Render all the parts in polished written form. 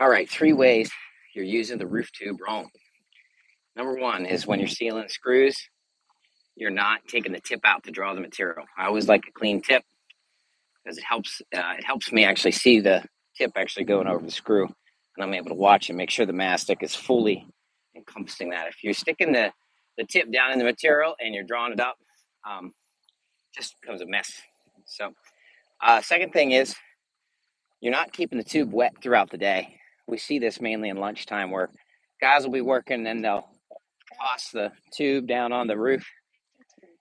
All right, 3 ways you're using the roof tube wrong. Number one is when you're sealing screws, you're not taking the tip out to draw the material. I always like a clean tip because it helps me actually see the tip actually going over the screw, and I'm able to watch and make sure the mastic is fully encompassing that. If you're sticking the tip down in the material and you're drawing it up, just becomes a mess. So, second thing is you're not keeping the tube wet throughout the day. We see this mainly in lunchtime where guys will be working and they'll toss the tube down on the roof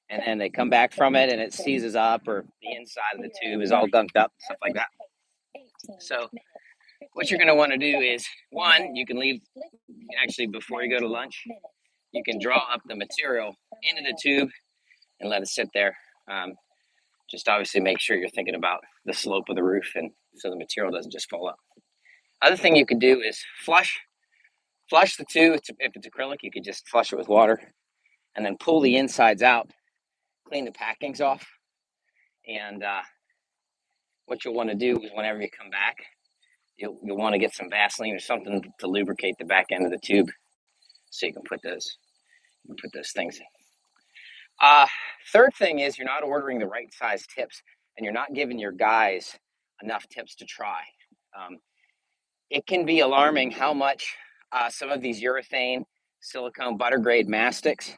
and then they come back from it and it seizes up, or the inside of the tube is all gunked up, stuff like that. So what you're going to want to do is, one, you can actually, before you go to lunch, you can draw up the material into the tube and let it sit there. Just obviously make sure you're thinking about the slope of the roof and so the material doesn't just fall up. Other thing you can do is flush the tube. If it's acrylic, you could just flush it with water and then pull the insides out, clean the packings off. And what you'll want to do is whenever you come back, you'll want to get some Vaseline or something to lubricate the back end of the tube so you can put those things in. Third thing is you're not ordering the right size tips and you're not giving your guys enough tips to try. It can be alarming how much some of these urethane, silicone, butter grade mastics,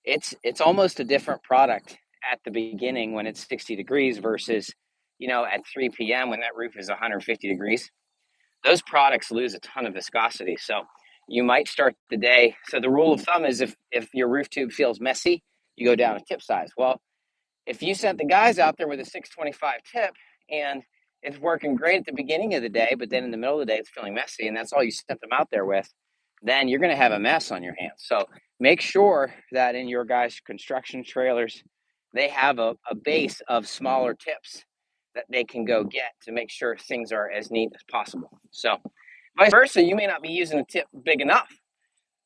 it's almost a different product at the beginning when it's 60 degrees versus, at 3 p.m. when that roof is 150 degrees. Those products lose a ton of viscosity. So you might start the day. So the rule of thumb is if your roof tube feels messy, you go down a tip size. Well, if you sent the guys out there with a 625 tip and it's working great at the beginning of the day, but then in the middle of the day it's feeling messy, and that's all you sent them out there with, then you're going to have a mess on your hands. So make sure that in your guys' construction trailers, they have a base of smaller tips that they can go get to make sure things are as neat as possible. So vice versa, you may not be using a tip big enough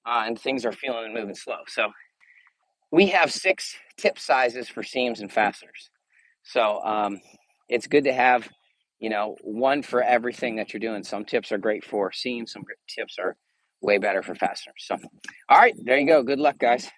and things are feeling and moving slow. So we have 6 tip sizes for seams and fasteners. So it's good to have, one for everything that you're doing. Some tips are great for seams. Some tips are way better for fasteners. So, all right, there you go. Good luck, guys.